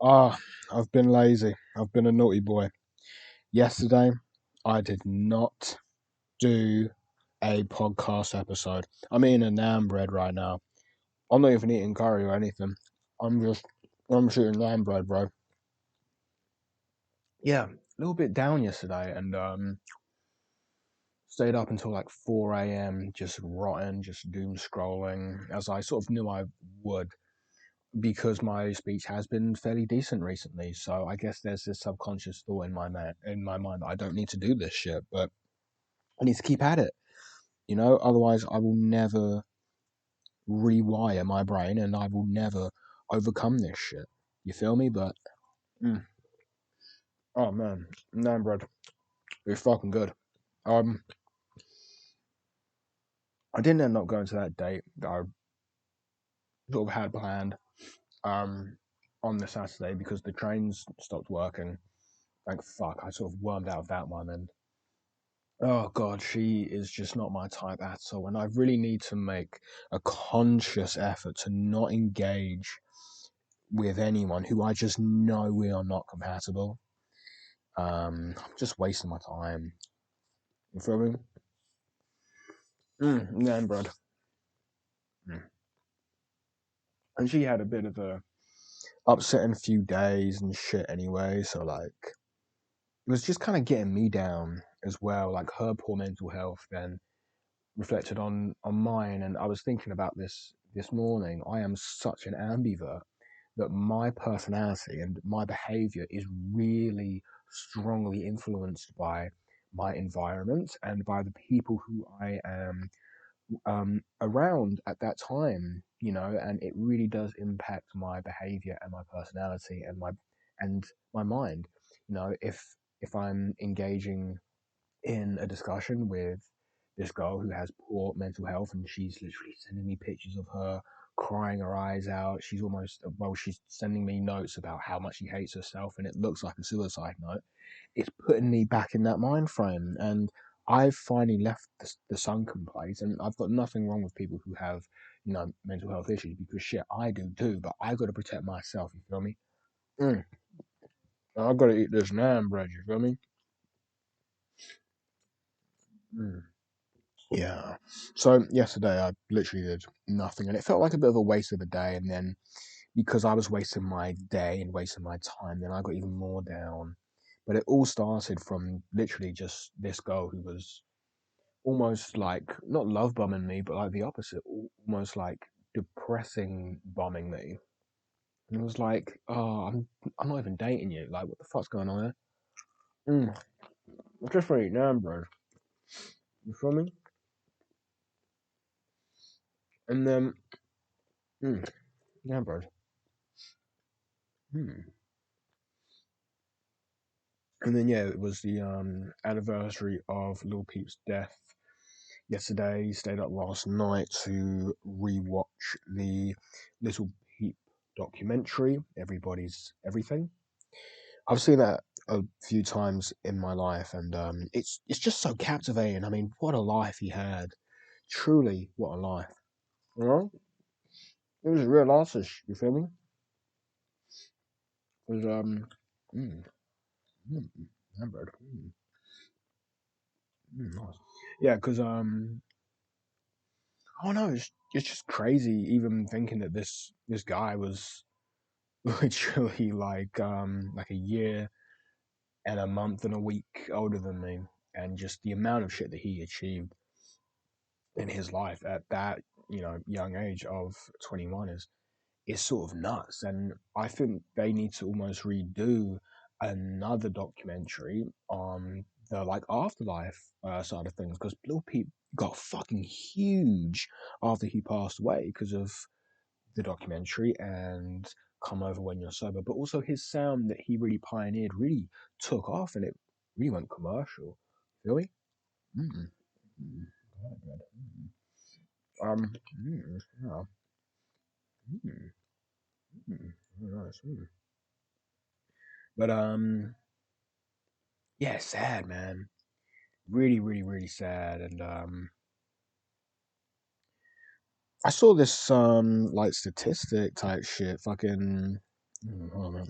Ah, I've been lazy. I've been a naughty boy. Yesterday, I did not do a podcast episode. I'm eating a naan bread right now. I'm not even eating curry or anything. I'm just, I'm just eating naan bread, bro. Yeah, a little bit down yesterday and stayed up until like 4 a.m. just rotting, just doom scrolling, as I sort of knew I would because my speech has been fairly decent recently. So I guess there's this subconscious thought in my mind that I don't need to do this shit, but I need to keep at it. Otherwise I will never rewire my brain and I will never overcome this shit. You feel me? But mm, oh man, naan bread, it's fucking good. Um, I didn't end up going to that date that I sort of had planned um on the Saturday because the trains stopped working. Thank fuck, I sort of wormed out of that one, and oh god, she is just not my type at all, and I really need to make a conscious effort to not engage with anyone who I just know we are not compatible. I'm just wasting my time. You feel me? Yeah, bread. Mm. And she had a bit of a upsetting few days and shit anyway, so like it was just kind of getting me down as well. Like her poor mental health then reflected on mine, and I was thinking about this morning. I am such an ambivert that my personality and my behavior is really strongly influenced by my environment and by the people who I am around at that time, and it really does impact my behavior and my personality and my mind. If I'm engaging in a discussion with this girl who has poor mental health, and she's literally sending me pictures of her crying her eyes out. She's sending me notes about how much she hates herself, and it looks like a suicide note. It's putting me back in that mind frame, and I've finally left the sunken place. And I've got nothing wrong with people who have, mental health issues, because shit, I do too. But I got to protect myself. You feel me? Mm. I got to eat this naan bread. You feel me? Mm. Yeah. So yesterday I literally did nothing, and it felt like a bit of a waste of a day. And then because I was wasting my day and wasting my time, then I got even more down. But it all started from literally just this girl who was almost like not love bombing me, but like the opposite, almost like depressing bombing me. And it was like, oh, I'm not even dating you. Like, what the fuck's going on here? Mm, I'm just right now, bro. You feel me? And then, mm, yeah, bro. Mm. And then yeah, it was the anniversary of Lil Peep's death yesterday. Stayed up last night to rewatch the Little Peep documentary, Everybody's Everything. I've seen that a few times in my life, and it's just so captivating. I mean, what a life he had! Truly, what a life! You know, it was a real artist. You feel me? It was mm, mm, remembered. Nice. Yeah, because I don't know. It's just crazy, even thinking that this guy was literally like a year and a month and a week older than me, and just the amount of shit that he achieved in his life at that young age of 21 is sort of nuts. And I think they need to almost redo another documentary on the like afterlife side of things, because Blue Peep got fucking huge after he passed away because of the documentary and Come Over When You're Sober, but also his sound that he really pioneered really took off, and it really went commercial. Really? Mm. Mm. Yeah. Mm. Mm. Very nice. But yeah, sad man. Really, really, really sad. And I saw this like statistic type shit. Fucking Hold on.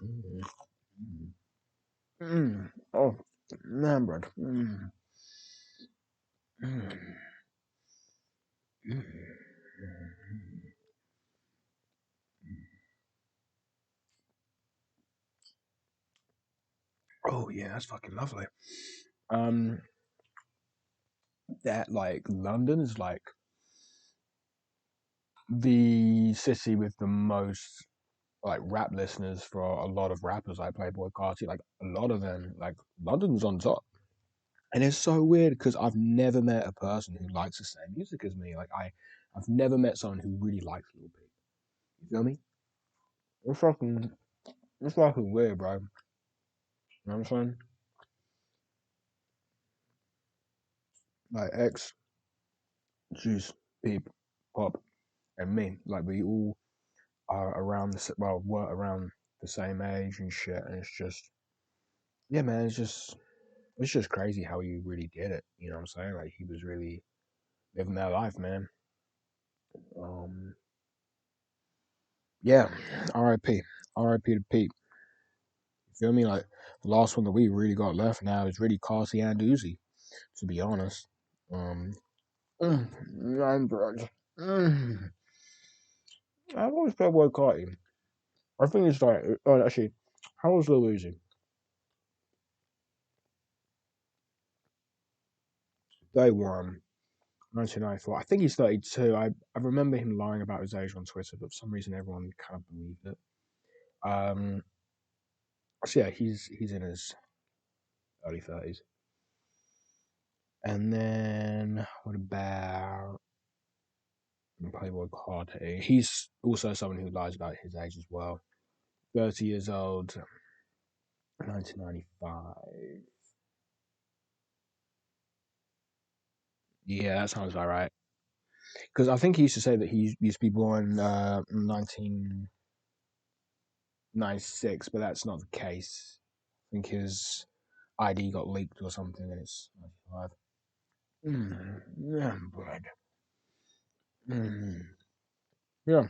Oh, man, bro. Mm. Mm. Oh yeah, that's fucking lovely. Um, that like London is like the city with the most like rap listeners for a lot of rappers like Playboy Carti. Like a lot of them, like London's on top. And it's so weird because I've never met a person who likes the same music as me. I've never met someone who really likes Lil Peep. You feel me? It's fucking, it's fucking weird, bro. You know what I'm saying? Like X, Juice, Peep, Pop, and me. Like we all are around well, were around the same age and shit. And it's just, yeah, man. It's just crazy how he really did it. You know what I'm saying? Like he was really living that life, man. Um, yeah. R.I.P. R.I.P. to Pete. You feel me? Like the last one that we really got left now is really Carsey and Uzi. To be honest, um, I'm drugs. I've always played Boy Carti. I think it's like, oh, actually, how old's Lil Uzi? Day one, 1994. I think he's 32. I remember him lying about his age on Twitter, but for some reason everyone kind of believed it. Um, so yeah, he's in his early 30s. And then what about Playboy Carti? He's also someone who lies about his age as well. 30 years old, 1995. Yeah, that sounds about right. Because I think he used to say that he used to be born 1996, but that's not the case. I think his ID got leaked or something, and it's 95. Yeah, bread. Mm. Yeah.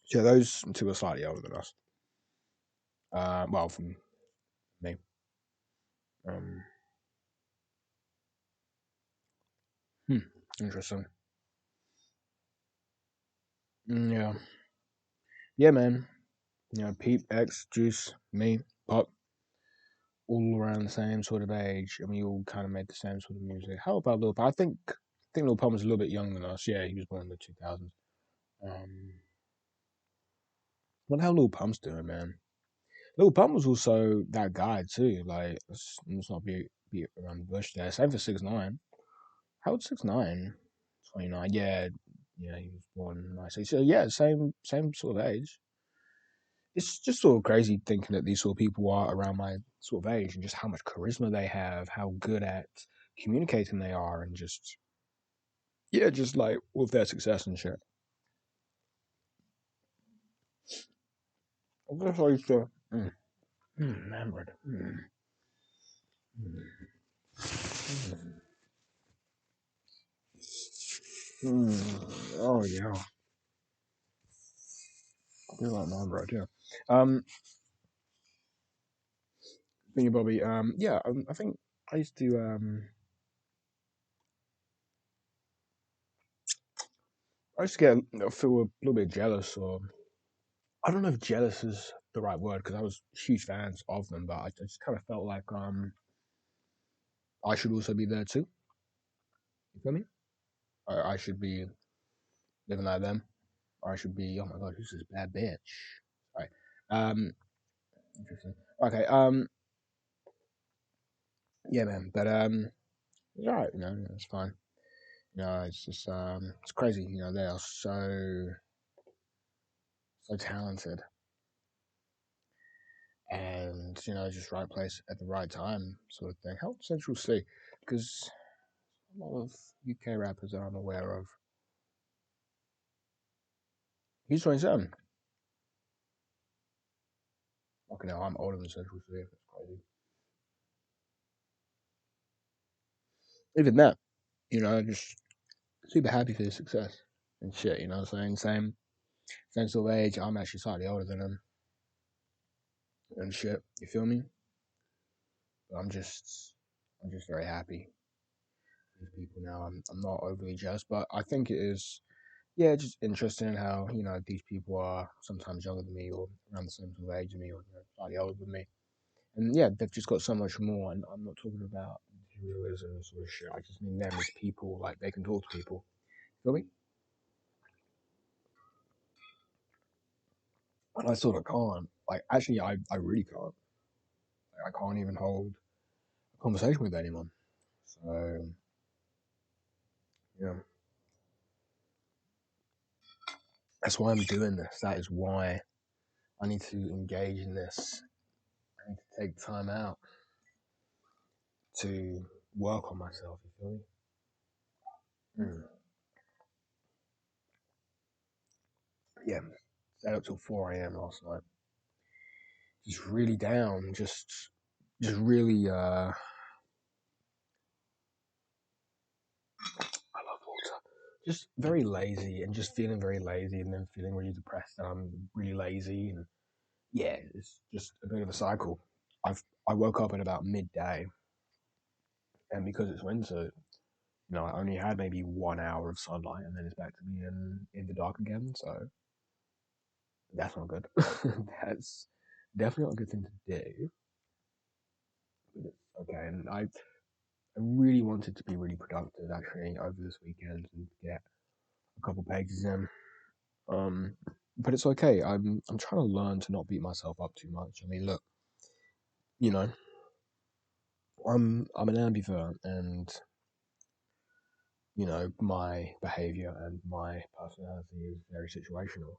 So those two are slightly older than us. Well, from me. Um, hmm. Interesting. Yeah. Yeah, man. You know, Pete, X, Juice, me, Pop, all around the same sort of age, and we all kind of made the same sort of music. How about Lil Pump? I think Lil Pump was a little bit younger than us. Yeah, he was born in the 2000s. Um, what the hell Lil Pump's doing, man? Lil Pump was also that guy too. Like, let's not be around the bush there. Same for 6ix9ine. How old 6ix9ine? 29. Yeah, yeah, he was born in 96. So yeah, same sort of age. It's just sort of crazy thinking that these sort of people are around my sort of age and just how much charisma they have, how good at communicating they are, and just yeah, just like with their success and shit. I guess I used to remember it. Mm. Oh yeah, I do like remember it. Yeah. Um, thinking Bobby. Yeah. I think I used to. I used to feel a little bit jealous, or I don't know if jealous is the right word because I was huge fans of them, but I just kind of felt like I should also be there too. You feel me? I should be living like them. Or I should be. Oh my god, who's this bad bitch? Right. Um. Interesting. Okay. Yeah, man. But it's alright. You know, it's fine. You know, it's just it's crazy. You know, they are so talented, and you know, just right place at the right time, sort of thing. How old Central C? Because a lot of UK rappers that I'm aware of. He's 27. Okay, no, I'm older than Central C. That's crazy. Even that, you know, just super happy for his success and shit. You know what I'm saying? Same. sense of age, I'm actually slightly older than them and shit. You feel me? But I'm just very happy with people now. I'm not overly jealous, but I think it is, yeah, just interesting how these people are sometimes younger than me or around the same sort of age as me or slightly older than me, and yeah, they've just got so much more. And I'm not talking about materialism sort of shit. I just mean them as people, like they can talk to people. Feel me? And I sort of can't. Like, actually, I really can't. Like, I can't even hold a conversation with anyone. So, yeah, that's why I'm doing this. That is why I need to engage in this. I need to take time out to work on myself. You feel me? Mm. Yeah, stayed up till 4 a.m. last night. Just really down. Just really. I love water. Just very lazy and just feeling very lazy and then feeling really depressed and I'm really lazy and yeah, it's just a bit of a cycle. I woke up at about midday and because it's winter, I only had maybe 1 hour of sunlight and then it's back to being in the dark again. So that's not good. That's definitely not a good thing to do. But it's okay. And I really wanted to be really productive actually over this weekend and get a couple pages in. Um, but it's okay. I'm trying to learn to not beat myself up too much. I mean, look, you know, I'm an ambivert, and my behavior and my personality is very situational.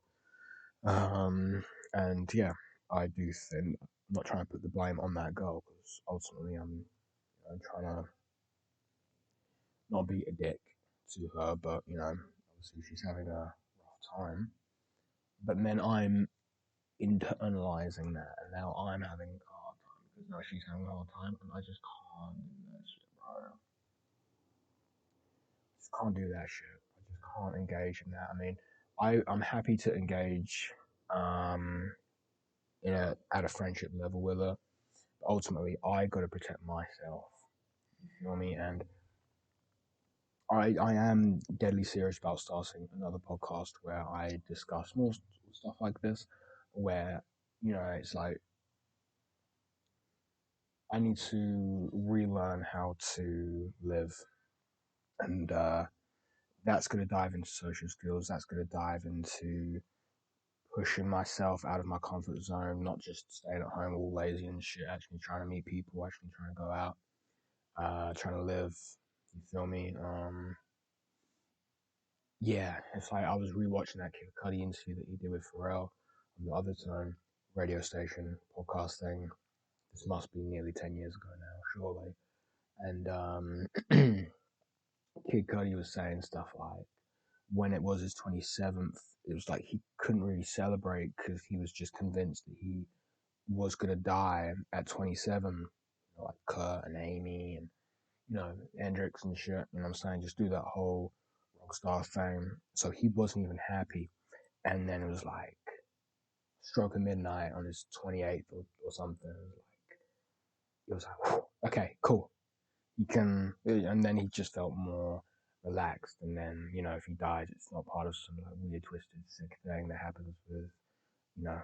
Um, and yeah, I do think I'm not trying to put the blame on that girl because ultimately I'm trying to not be a dick to her, but obviously she's having a rough time. But then I'm internalizing that, and now I'm having a hard time because now she's having a hard time, and I just can't do that shit, bro. Just can't do that shit. I just can't engage in that. I mean, I'm happy to engage, um, at a friendship level with her. But ultimately, I got to protect myself. You feel me? And I am deadly serious about starting another podcast where I discuss more stuff like this, where it's like I need to relearn how to live, and that's going to dive into social skills. That's going to dive into pushing myself out of my comfort zone, not just staying at home all lazy and shit. Actually trying to meet people, actually trying to go out, trying to live. You feel me? Yeah, it's like I was rewatching that Kid Cudi interview that he did with Pharrell on the other time, radio station podcast thing. This must be nearly 10 years ago now, surely. And Kid Cudi was saying stuff like when it was his 27th, it was like he couldn't really celebrate because he was just convinced that he was gonna die at 27, like Kurt and Amy and Hendrix and shit. You know what I'm saying? Just do that whole rockstar thing. So he wasn't even happy. And then it was like stroke of midnight on his 28th or something. It was like, okay, cool. He can, and then he just felt more relaxed. And then, if he dies, it's not part of some like weird, twisted, sick thing that happens with, you know,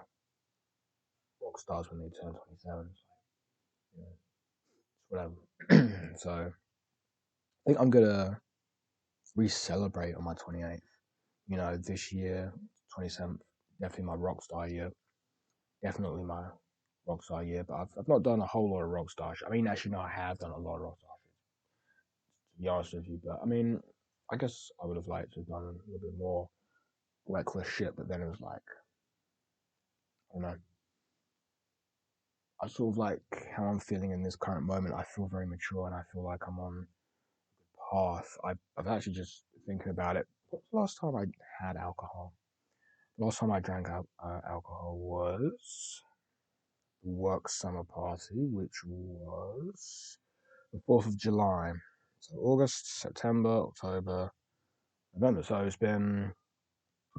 rock stars when they turn 27. It's like, it's whatever. So I think I'm gonna re-celebrate on my 28th. This year, 27th, definitely my rock star year. Definitely my rock star year. But I've not done a whole lot of rock star shit. I mean, actually, no, I have done a lot of rock star shit, to be honest with you. But I mean, I guess I would have liked to have done a little bit more reckless shit. But then it was like, I don't know. I sort of like how I'm feeling in this current moment. I feel very mature and I feel like I'm on a path. I've actually just thinking about it. What was the last time I had alcohol? The last time I drank alcohol was the work summer party, which was the 4th of July. So August, September, October, November. So it's been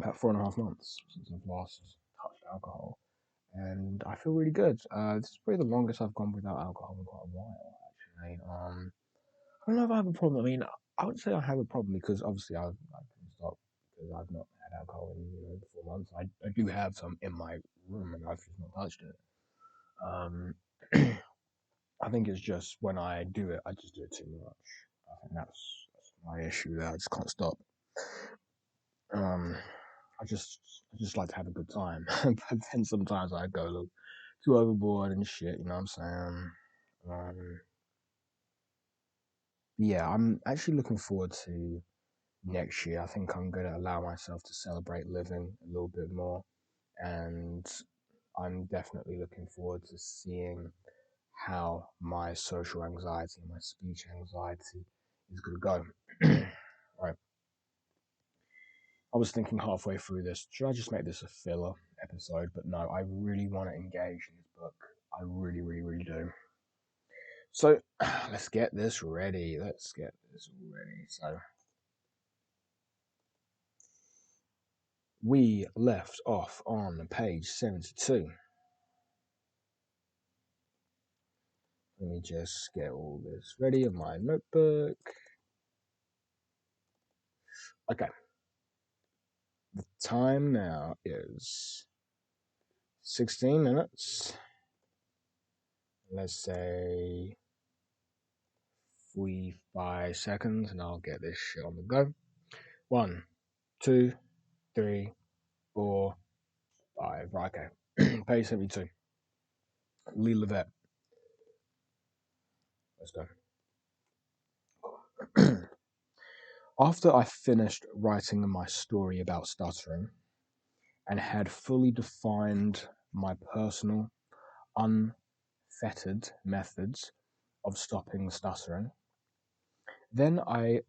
about 4.5 months since I've last touched alcohol, and I feel really good. This is probably the longest I've gone without alcohol in quite a while, actually. I don't know if I have a problem. I mean, I would say I have a problem because obviously I can stop because I've not had alcohol in 4 months. I do have some in my room and I've just not touched it. Um, I think it's just when I do it, I just do it too much. I think that's my issue there. I just can't stop. Um, I just like to have a good time, but then sometimes I go a little too overboard and shit. You know what I'm saying? Um, yeah, I'm actually looking forward to next year. I think I'm going to allow myself to celebrate living a little bit more, and I'm definitely looking forward to seeing how my social anxiety, my speech anxiety is going to go. Right. I was thinking halfway through this, should I just make this a filler episode? But no, I really want to engage in this book. I really, really, really do. So let's get this ready. Let's get this ready. So we left off on page 72. Let me just get all this ready in my notebook. Okay. The time now is 16 minutes. Let's say 45 seconds, and I'll get this shit on the go. 1, 2, 3, 4, 5. Right, okay. Page 72. Lovett. Let's go. After I finished writing my story about stuttering and had fully defined my personal, unfettered methods of stopping stuttering, then I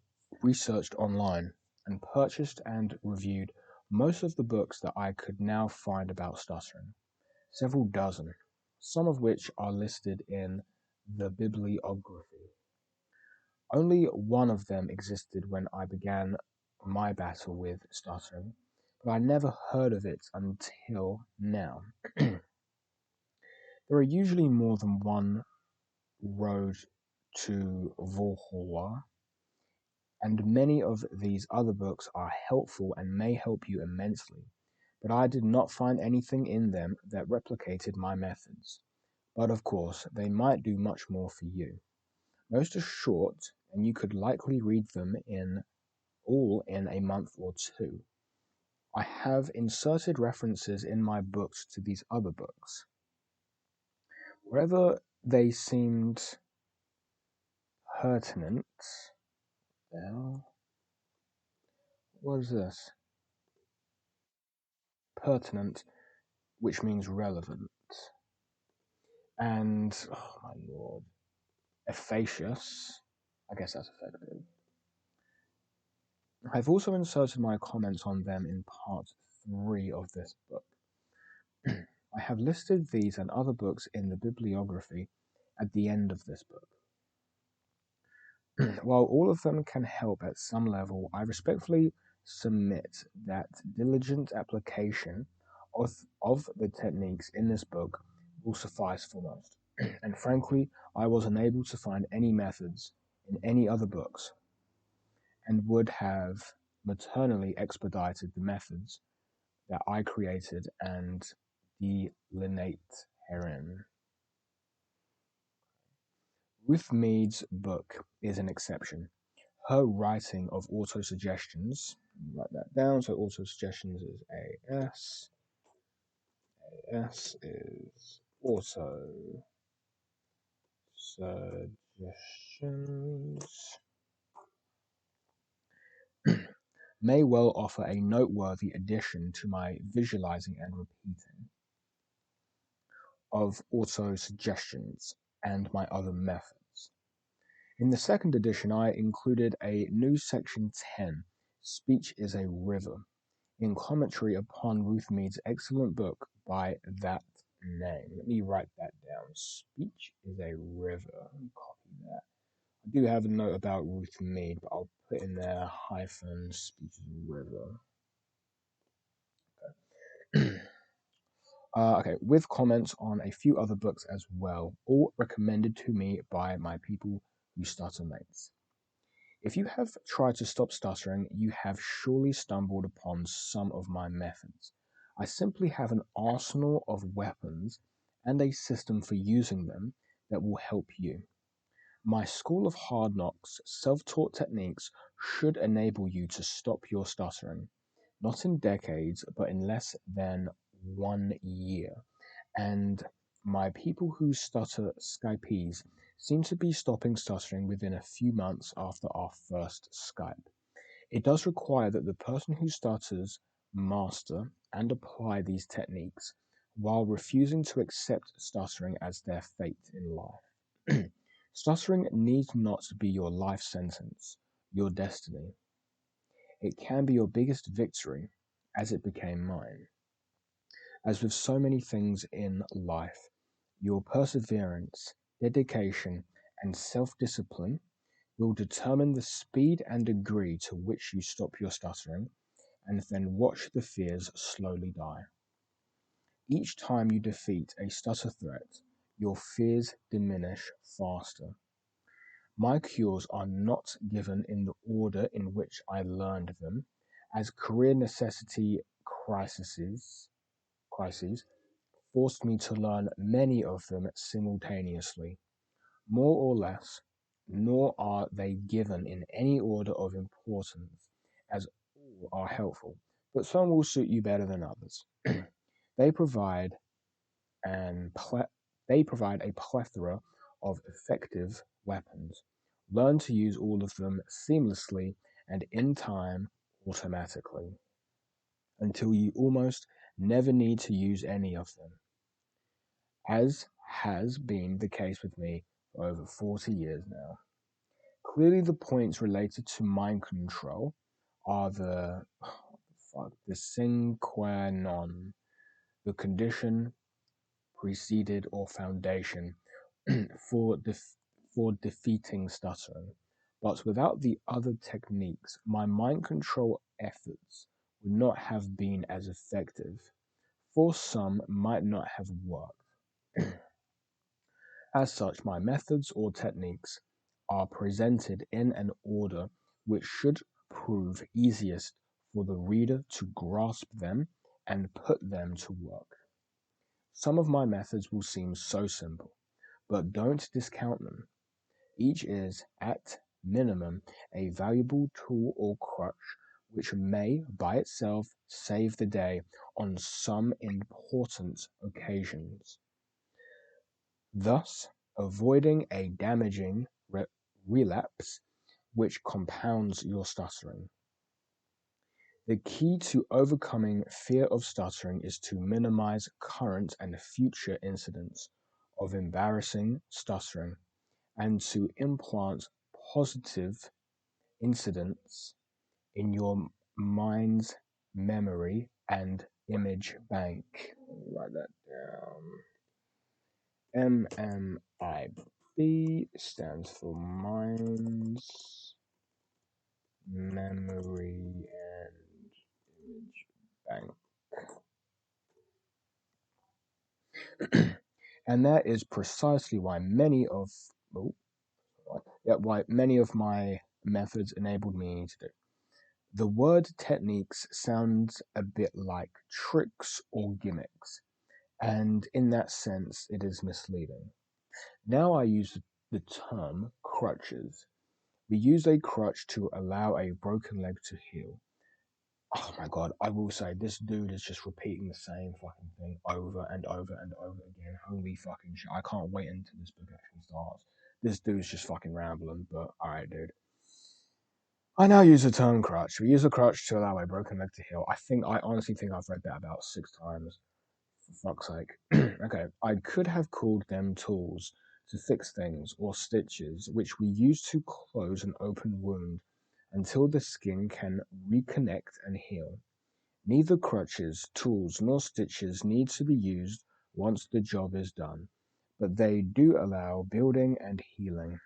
researched online and purchased and reviewed most of the books that I could now find about stuttering, several dozen, some of which are listed in the bibliography. Only one of them existed when I began my battle with stuttering, but I never heard of it until now. There are usually more than one road to Valhalla, and many of these other books are helpful and may help you immensely, but I did not find anything in them that replicated my methods. But of course, they might do much more for you. Most are short, and you could likely read them all in a month or two. I have inserted references in my books to these other books. Wherever they seemed pertinent, well, what is this? Pertinent, which means relevant. And, oh my lord, efficacious. I guess that's effective. I've also inserted my comments on them in part 3 of this book. I have listed these and other books in the bibliography at the end of this book. While all of them can help at some level, I respectfully submit that diligent application of the techniques in this book will suffice for most. And frankly, I was unable to find any methods in any other books and would have maternally expedited the methods that I created and delineate herein. Ruth Mead's book is an exception. Her writing of autosuggestions, write that down. So autosuggestions is AS. AS is autosuggestions. May well offer a noteworthy addition to my visualizing and repeating of autosuggestions and my other methods. In the second edition, I included a new section 10, Speech is a River, in commentary upon Ruth Mead's excellent book by that name. Let me write that down. Speech is a River. Let me copy that. I do have a note about Ruth Mead, but I'll put in there hyphen speech is a river. Okay, with comments on a few other books as well, all recommended to me by my people who stutter mates. If you have tried to stop stuttering, you have surely stumbled upon some of my methods. I simply have an arsenal of weapons and a system for using them that will help you. My School of Hard Knocks self taught techniques should enable you to stop your stuttering, not in decades, but in less than 1 year. And my people who stutter Skypees seem to be stopping stuttering within a few months after our first Skype. It does require that the person who stutters master and apply these techniques while refusing to accept stuttering as their fate in life. Stuttering needs not to be your life sentence, your destiny. It can be your biggest victory, as it became mine. As with so many things in life, your perseverance, dedication, and self discipline will determine the speed and degree to which you stop your stuttering and then watch the fears slowly die. Each time you defeat a stutter threat, your fears diminish faster. My cures are not given in the order in which I learned them, as career necessity crises forced me to learn many of them simultaneously, more or less, nor are they given in any order of importance, as all are helpful, but some will suit you better than others. they provide and they provide a plethora of effective weapons. Learn to use all of them seamlessly and in time automatically until you almost never need to use any of them, as has been the case with me for over 40 years now. Clearly, the points related to mind control are the sine qua non, the condition preceded or foundation for for defeating stuttering. But without the other techniques, my mind control efforts would not have been as effective. For some, might not have worked. As such, my methods or techniques are presented in an order which should prove easiest for the reader to grasp them and put them to work. Some of my methods will seem so simple, but don't discount them. Each is, at minimum, a valuable tool or crutch which may, by itself, save the day on some important occasions, thus avoiding a damaging relapse which compounds your stuttering. The key to overcoming fear of stuttering is to minimize current and future incidents of embarrassing stuttering and to implant positive incidents in your mind's memory and image bank. Write that down. MMIB stands for mind's memory and image bank. And that is precisely why oh, why many of my methods enabled me to do. The word techniques sounds a bit like tricks or gimmicks, and in that sense, it is misleading. Now I use the term crutches. We use a crutch to allow a broken leg to heal. Oh my god, I will say this dude is just repeating the same fucking thing over and over and over again. Holy fucking shit. I can't wait until this book actually starts. This dude's just fucking rambling, but alright, dude. I now use the term crutch. We use a crutch to allow a broken leg to heal. I honestly think I've read that about 6 times. For fuck's sake. Okay, I could have called them tools to fix things or stitches, which we use to close an open wound until the skin can reconnect and heal. Neither crutches, tools, nor stitches need to be used once the job is done, but they do allow building and healing.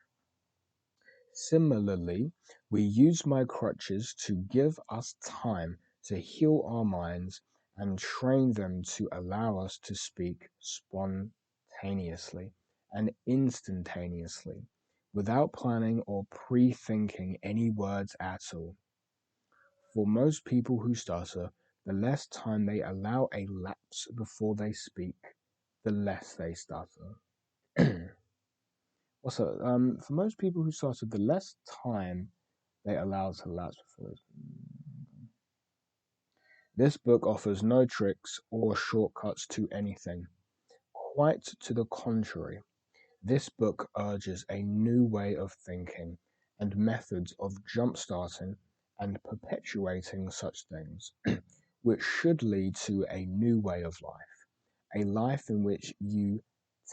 Similarly, we use my crutches to give us time to heal our minds and train them to allow us to speak spontaneously and instantaneously without planning or pre thinking any words at all. For most people who stutter, the less time they allow a lapse before they speak, the less they stutter. Also, for most people who stutter, the less time they allow to lapse before they speak. This book offers no tricks or shortcuts to anything. Quite to the contrary, this book urges a new way of thinking and methods of jump-starting and perpetuating such things, which should lead to a new way of life, a life in which you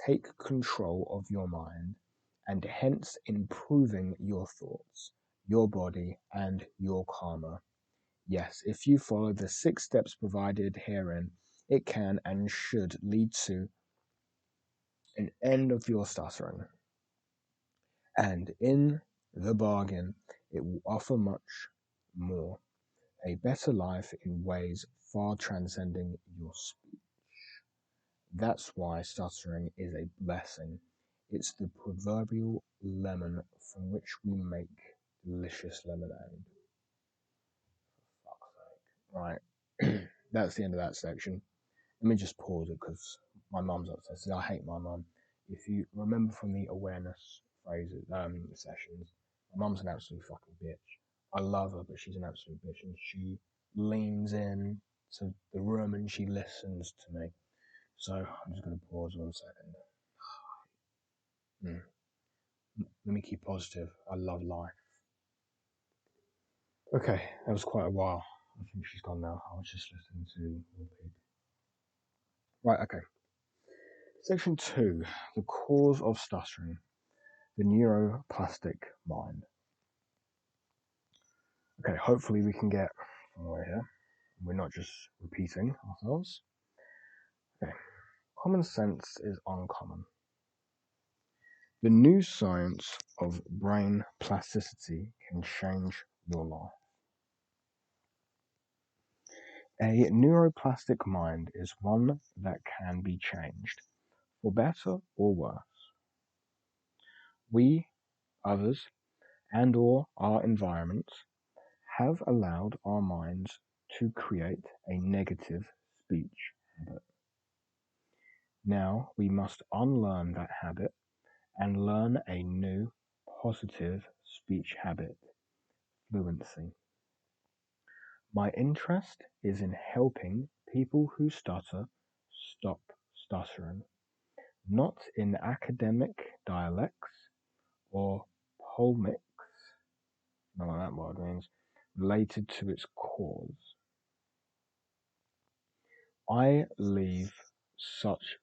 take control of your mind and hence improving your thoughts, your body, and your karma. Yes, if you follow the 6 steps provided herein, it can and should lead to an end of your stuttering. And in the bargain, it will offer much more, a better life in ways far transcending your speech. That's why stuttering is a blessing. It's the proverbial lemon from which we make delicious lemonade. Fuck's sake. Right. That's the end of that section. Let me just pause it because my mum's upstairs. I hate my mum. If you remember from the awareness phrases sessions, my mum's an absolute fucking bitch. I love her, but she's an absolute bitch, and she leans in to the room and she listens to me. So I'm just gonna pause 1 second. Let me keep positive. I love life. Okay, that was quite a while. I think she's gone now. I was just listening to Will. Right, okay. Section 2, the cause of stuttering, the neuroplastic mind. Okay, hopefully we can get somewhere here. We're not just repeating ourselves. Okay, common sense is uncommon. The new science of brain plasticity can change your life. A neuroplastic mind is one that can be changed, for better or worse. We, others, and or our environments have allowed our minds to create a negative speech habit. Now we must unlearn that habit and learn a new positive speech habit, fluency. My interest is in helping people who stutter stop stuttering, not in academic dialects or polemics, I don't know what that word means, related to its cause. I leave such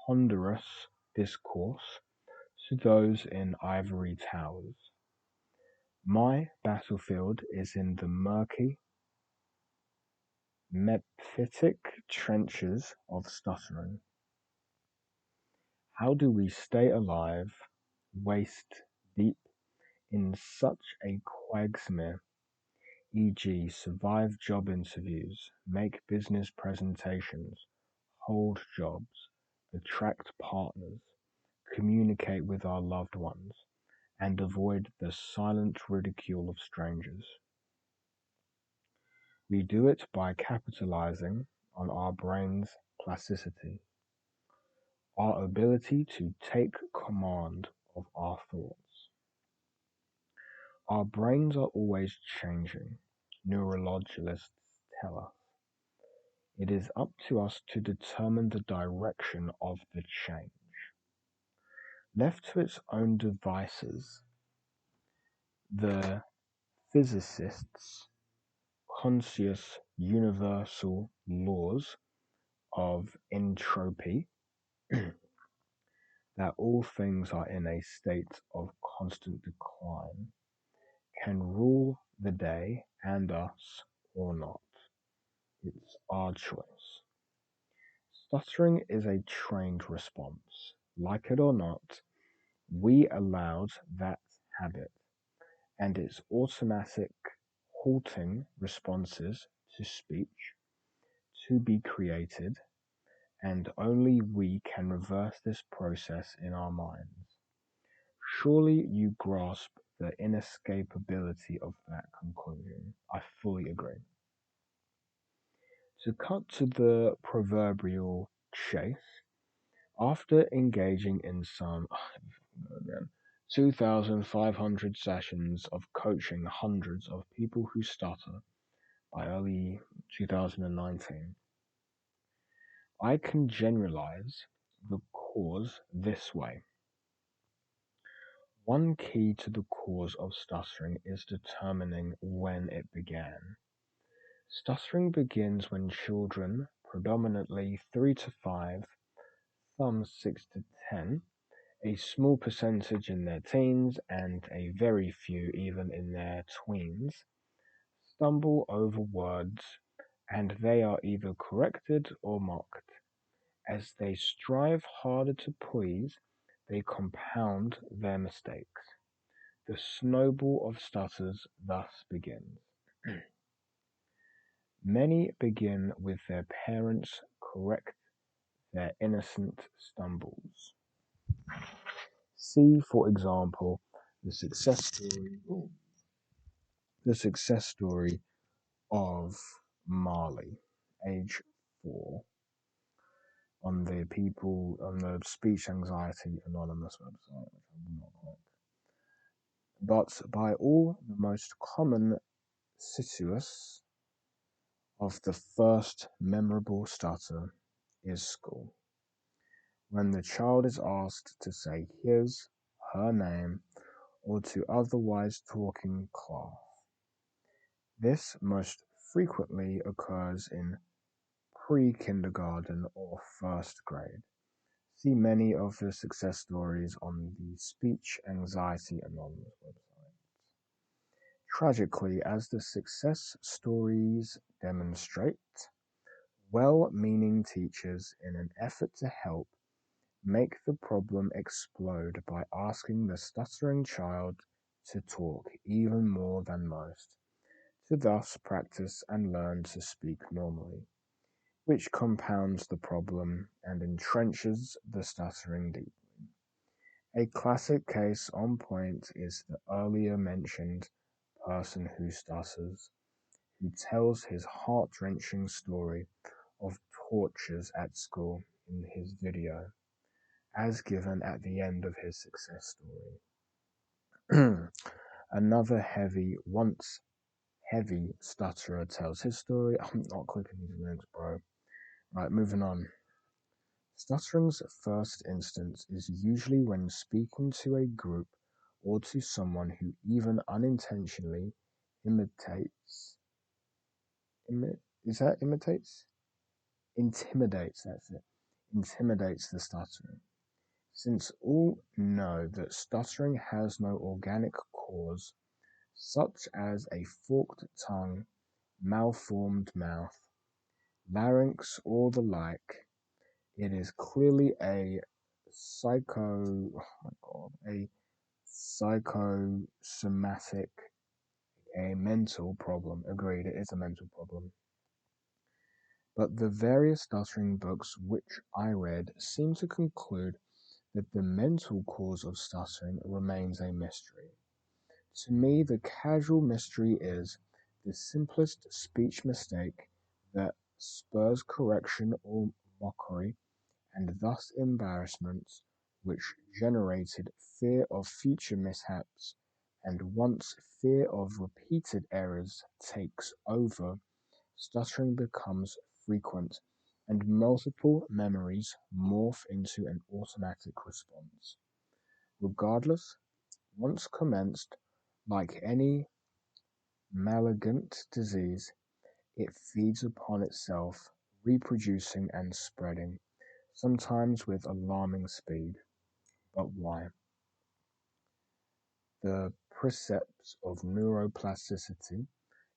ponderous discourse to those in ivory towers. My battlefield is in the murky, mephitic trenches of stuttering. How do we stay alive, waist deep in such a quagsmire, e.g., survive job interviews, make business presentations, hold jobs, attract partners, communicate with our loved ones, and avoid the silent ridicule of strangers? We do it by capitalizing on our brain's plasticity, our ability to take command of our thoughts. Our brains are always changing, neurologists tell us. It is up to us to determine the direction of the change. Left to its own devices, the physicists' conscious universal laws of entropy, that all things are in a state of constant decline, can rule the day and us or not. It's our choice. Stuttering is a trained response. Like it or not, we allowed that habit and its automatic halting responses to speech to be created, and only we can reverse this process in our minds. Surely you grasp the inescapability of that conclusion. I fully agree. To cut to the proverbial chase, after engaging in some again, 2,500 sessions of coaching hundreds of people who stutter by early 2019, I can generalize the cause this way. One key to the cause of stuttering is determining when it began. Stuttering begins when children, predominantly 3 to 5, some 6 to 10, a small percentage in their teens, and a very few even in their tweens, stumble over words, and they are either corrected or mocked. As they strive harder to please, they compound their mistakes. The snowball of stutters thus begins. Many begin with their parents correct their innocent stumbles. See, for example, the success story, the success story of Marley, age 4, on the Speech Anxiety Anonymous website, which I will not click. But by all the most common situs of the first memorable stutter is school. When the child is asked to say his, her name, or to otherwise talk in class. This most frequently occurs in pre-kindergarten or first grade. See many of the success stories on the Speech Anxiety Anonymous website. Tragically, as the success stories demonstrate, well-meaning teachers, in an effort to help, make the problem explode by asking the stuttering child to talk even more than most, to thus practice and learn to speak normally, which compounds the problem and entrenches the stuttering deeply. A classic case on point is the earlier mentioned person who stutters, who tells his heart-wrenching story of tortures at school in his video, as given at the end of his success story. Another once heavy stutterer tells his story. I'm not clicking these links, bro. Right, moving on. Stuttering's first instance is usually when speaking to a group or to someone who even unintentionally imitates. Is that imitates? Intimidates, that's it. Intimidates the stutterer. Since all know that stuttering has no organic cause, such as a forked tongue, malformed mouth, larynx, or the like, it is clearly a psychosomatic, a mental problem. Agreed, it is a mental problem. But the various stuttering books which I read seem to conclude that the mental cause of stuttering remains a mystery. To me, the casual mystery is the simplest speech mistake that spurs correction or mockery, and thus embarrassment, which generated fear of future mishaps, and once fear of repeated errors takes over, stuttering becomes frequent, and multiple memories morph into an automatic response. Regardless, once commenced, like any malignant disease, it feeds upon itself, reproducing and spreading, sometimes with alarming speed. But why? The precepts of neuroplasticity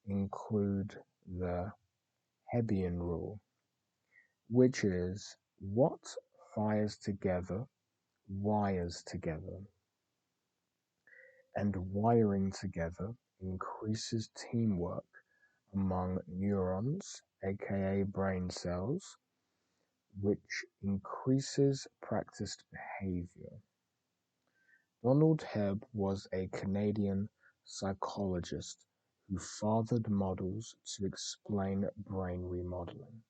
include the Hebbian rule, which is what fires together wires together, and wiring together increases teamwork among neurons, aka brain cells, which increases practiced behavior. Donald Hebb was a Canadian psychologist who fathered models to explain brain remodeling.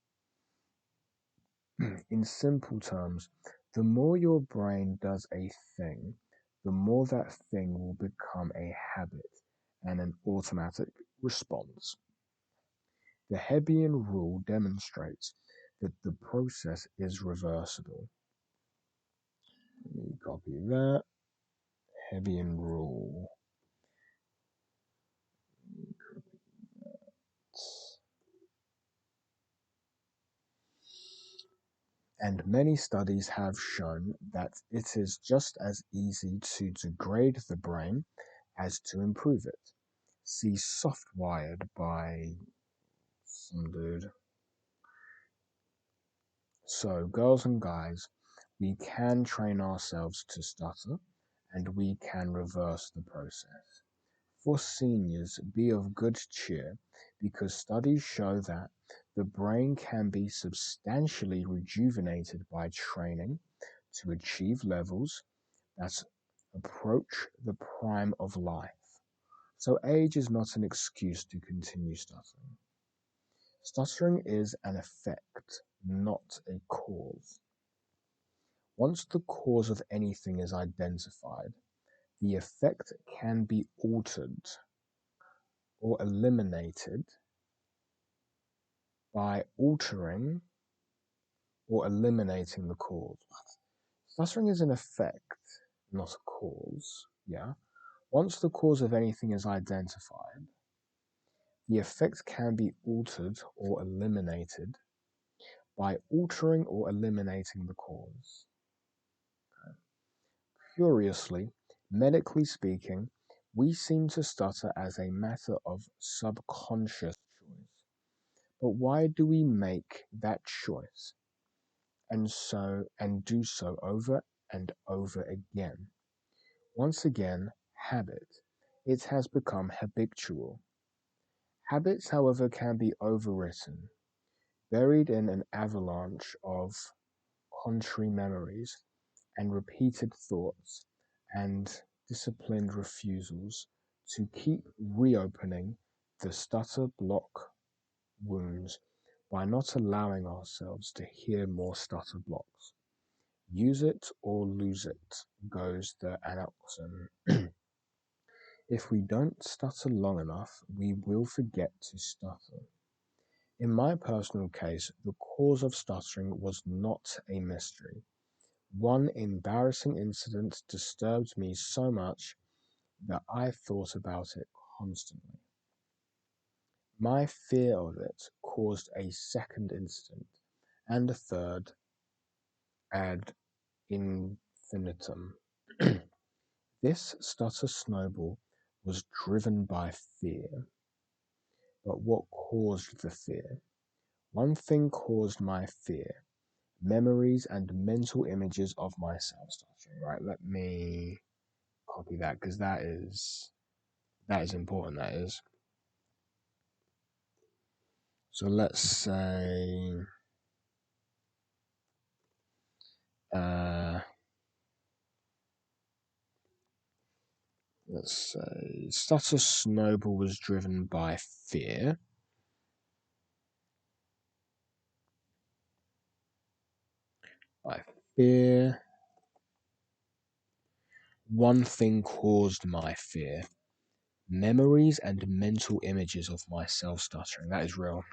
In simple terms, the more your brain does a thing, the more that thing will become a habit and an automatic response. The Hebbian rule demonstrates that the process is reversible. Let me copy that. Hebbian rule. And many studies have shown that it is just as easy to degrade the brain as to improve it. See Softwired by some dude. So, girls and guys, we can train ourselves to stutter and we can reverse the process. For seniors, be of good cheer because studies show that the brain can be substantially rejuvenated by training to achieve levels that approach the prime of life. So, age is not an excuse to continue stuttering. Stuttering is an effect, not a cause. Once the cause of anything is identified, the effect can be altered or eliminated by altering or eliminating the cause. Stuttering is an effect, not a cause. Yeah. Once the cause of anything is identified, the effect can be altered or eliminated by altering or eliminating the cause. Curiously, medically speaking, we seem to stutter as a matter of subconscious choice. But why do we make that choice and do so over and over again? Once again, habit. It has become habitual. Habits, however, can be overwritten, buried in an avalanche of contrary memories and repeated thoughts and disciplined refusals to keep reopening the stutter block wounds by not allowing ourselves to hear more stutter blocks. Use it or lose it, goes the anoxen. If we don't stutter long enough, we will forget to stutter. In my personal case, the cause of stuttering was not a mystery. One embarrassing incident disturbed me so much that I thought about it constantly. My fear of it caused a second incident and a third ad infinitum. This stutter snowball was driven by fear. But what caused the fear? One thing caused my fear: memories and mental images of myself stuttering. Right, let me copy that because that is important. That is. So uh, let's say stutter snowball was driven by fear. By fear. One thing caused my fear: memories and mental images of myself stuttering. That is real.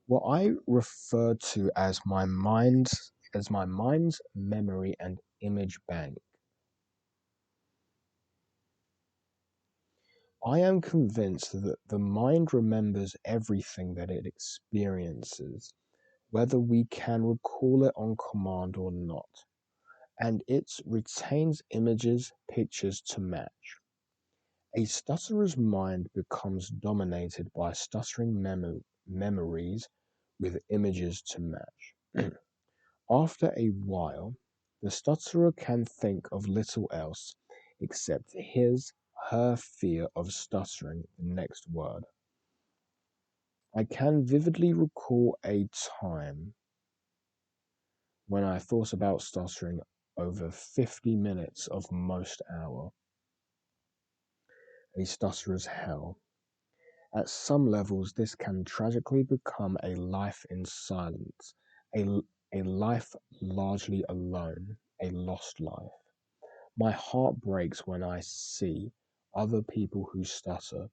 What I refer to as my mind's memory and image bank. I am convinced that the mind remembers everything that it experiences, whether we can recall it on command or not, and it retains images, pictures to match. A stutterer's mind becomes dominated by stuttering memories with images to match. After a while, the stutterer can think of little else except his her fear of stuttering the next word. I can vividly recall a time when I thought about stuttering over 50 minutes of most hour. A stutterer's hell. At some levels, this can tragically become a life in silence, a, a life largely alone, a lost life. My heart breaks when I see other people who stutter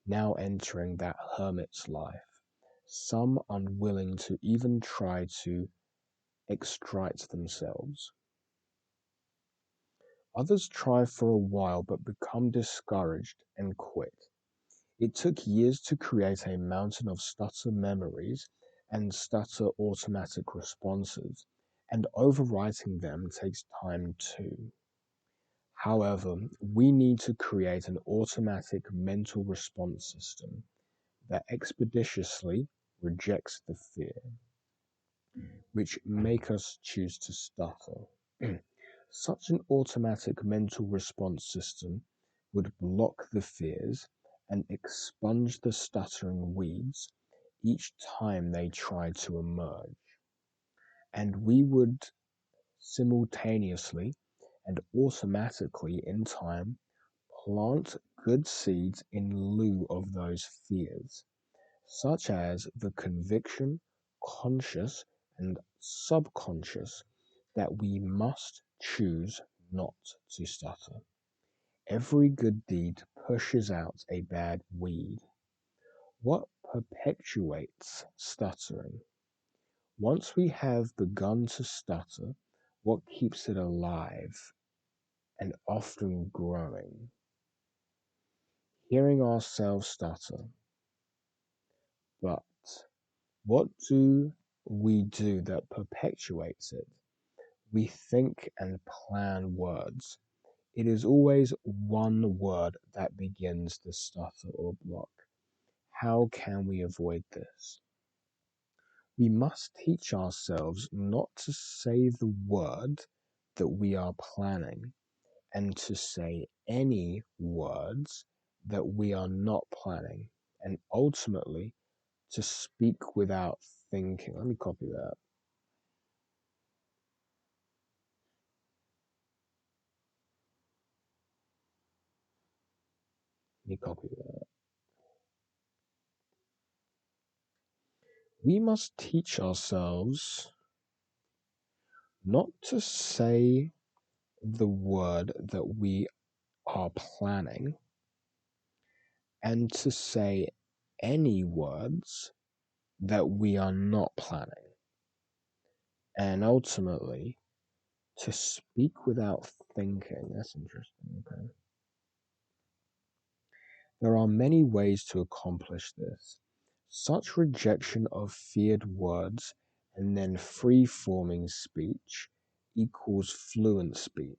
now entering that hermit's life, some unwilling to even try to extricate themselves. Others try for a while but become discouraged and quit. It took years to create a mountain of stutter memories and stutter automatic responses, and overwriting them takes time too. However, we need to create an automatic mental response system that expeditiously rejects the fear, which make us choose to stutter. Such an automatic mental response system would block the fears and expunge the stuttering weeds each time they tried to emerge. And we would simultaneously and automatically in time plant good seeds in lieu of those fears, such as the conviction, conscious and subconscious, that we must choose not to stutter. Every good deed pushes out a bad weed. What perpetuates stuttering? Once we have begun to stutter, what keeps it alive and often growing? Hearing ourselves stutter. But what do we do that perpetuates it? We think and plan words. It is always one word that begins the stutter or block. How can we avoid this? We must teach ourselves not to say the word that we are planning and to say any words that we are not planning, and ultimately to speak without thinking. Let me copy that. Let me copy that. We must teach ourselves not to say the word that we are planning and to say any words that we are not planning, and ultimately to speak without thinking. That's interesting. Okay. There are many ways to accomplish this. Such rejection of feared words and then free forming speech equals fluent speech.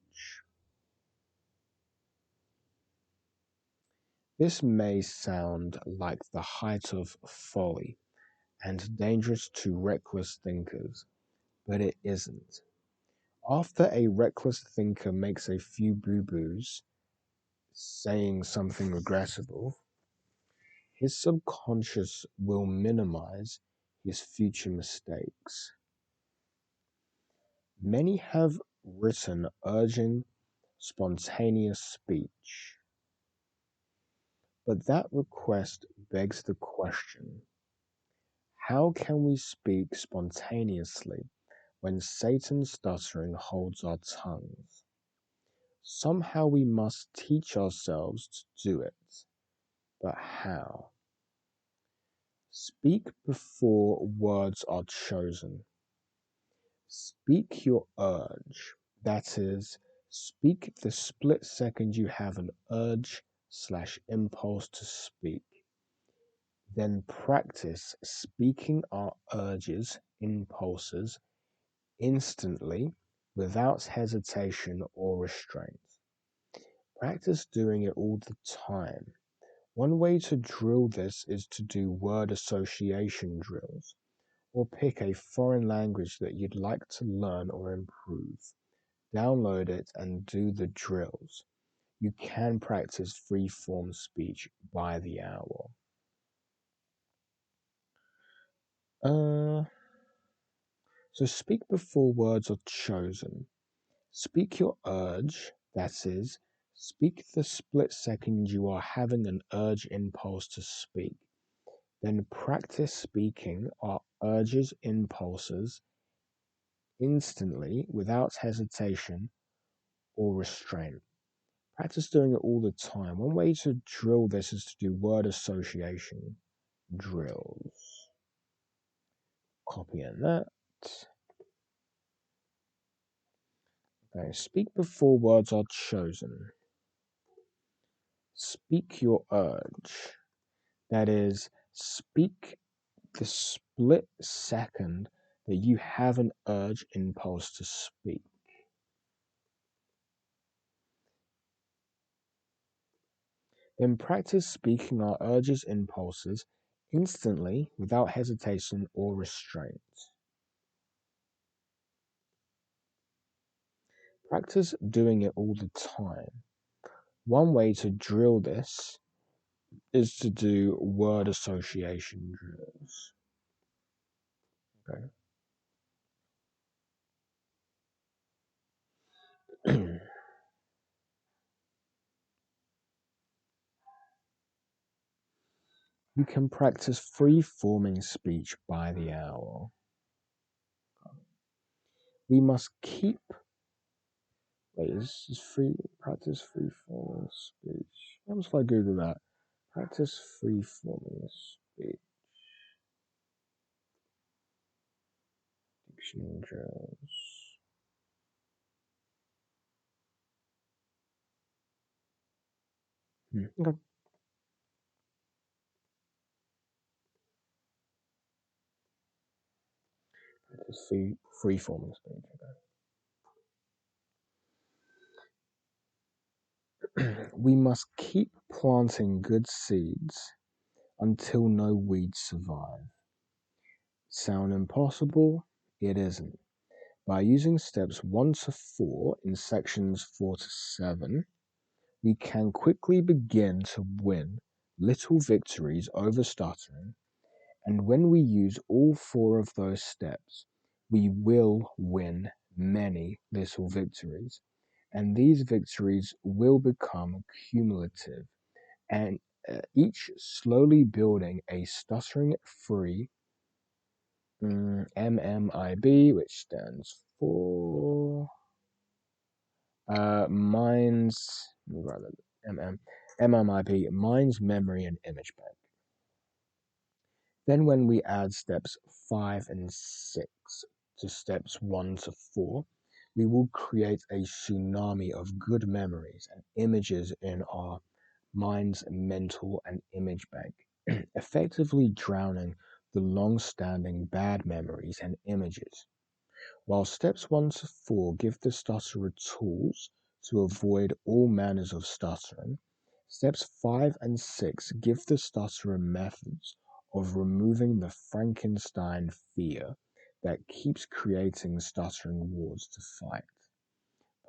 This may sound like the height of folly and dangerous to reckless thinkers, but it isn't. After a reckless thinker makes a few boo-boos, saying something regrettable, his subconscious will minimize his future mistakes. Many have written urging spontaneous speech, but that request begs the question: how can we speak spontaneously when Satan's stuttering holds our tongues? Somehow we must teach ourselves to do it. But how? Speak before words are chosen. Speak your urge. That is, speak the split second you have an urge slash impulse to speak. Then practice speaking our urges, impulses, instantly, without hesitation or restraint. Practice doing it all the time. One way to drill this is to do word association drills, or pick a foreign language that you'd like to learn or improve. Download it and do the drills. You can practice free form speech by the hour. Uh, so speak before words are chosen. Speak your urge, that is, speak the split second you are having an urge impulse to speak. Then practice speaking our urges, impulses instantly without hesitation or restraint. Practice doing it all the time. One way to drill this is to do word association drills. Copying that. Okay, speak before words are chosen. Speak your urge. That is, speak the split second that you have an urge impulse to speak. Then practice speaking our urges impulses instantly without hesitation or restraint. Practice doing it all the time. One way to drill this is to do word association drills. Okay. You can practice free forming speech by the hour. We must keep. Wait, is free practice free forming speech? What if I Google that? Practice free forming speech. Diction drills. Okay. Practice free forming speech. Okay. We must keep planting good seeds until no weeds survive. Sound impossible? It isn't. By using steps 1 to 4 in sections 4 to 7, we can quickly begin to win little victories over stuttering, and when we use all 4 of those steps, we will win many little victories, and these victories will become cumulative, and each slowly building a stuttering free MMIB, which stands for Minds, rather MMIB, Minds, Memory, and Image Bank. Then, when we add steps 5 and 6 to steps 1 to 4, we will create a tsunami of good memories and images in our mind's mental and image bank, effectively drowning the long standing bad memories and images. While steps 1 to 4 give the stutterer tools to avoid all manners of stuttering, steps 5 and 6 give the stutterer methods of removing the Frankenstein fear that keeps creating stuttering wards to fight.